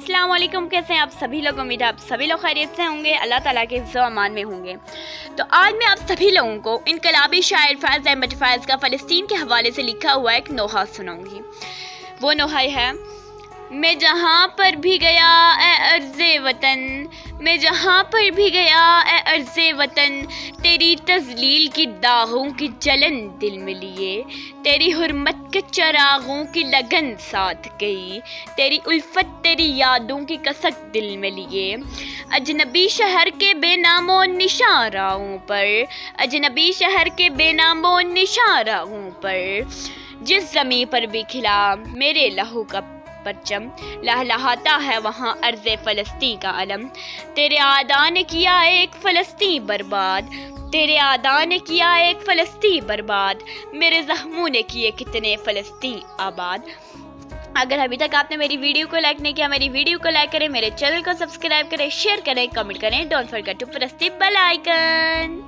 अस्सलाम वालेकुम, कैसे हैं आप सभी लोग। उम्मीद है आप सभी लोग खैरियत से होंगे, अल्लाह ताला के हिफ्ज़ व अमान में होंगे। तो आज मैं आप सभी लोगों को इनकलाबी शायर फैज़ अहमद फैज़ का फ़लस्तीन के हवाले से लिखा हुआ एक नोहा सुनाऊंगी। वो नोहा है, मैं जहाँ पर भी गया ए अर्ज़े वतन, मैं जहाँ पर भी गया ए अर्ज़े वतन, तेरी तज़लील की दागों की जलन दिल में लिए, तेरी हुर्मत के चरागों की लगन साथ गई, तेरी उल्फत तेरी यादों की कसक दिल में लिए। अजनबी शहर के बेनामो निशां राहों पर, अजनबी शहर के बेनामो निशां राहों पर, जिस ज़मीं पर भी खिला मेरे लहू का परचम, लहलहाता है वहाँ अर्ज़े फ़लस्तीन का अलम। तेरे आदा ने किया एक फ़लस्तीन बर्बाद, तेरे आदा ने किया एक फ़लस्तीन बर्बाद, मेरे ज़ख्मों ने किए कितने फ़लस्तीन आबाद। अगर अभी तक आपने मेरी वीडियो को लाइक नहीं किया, मेरी वीडियो को लाइक करें, मेरे चैनल को सब्सक्राइब करें, शेयर करें, कमेंट करें। Don't forget to press the bell icon.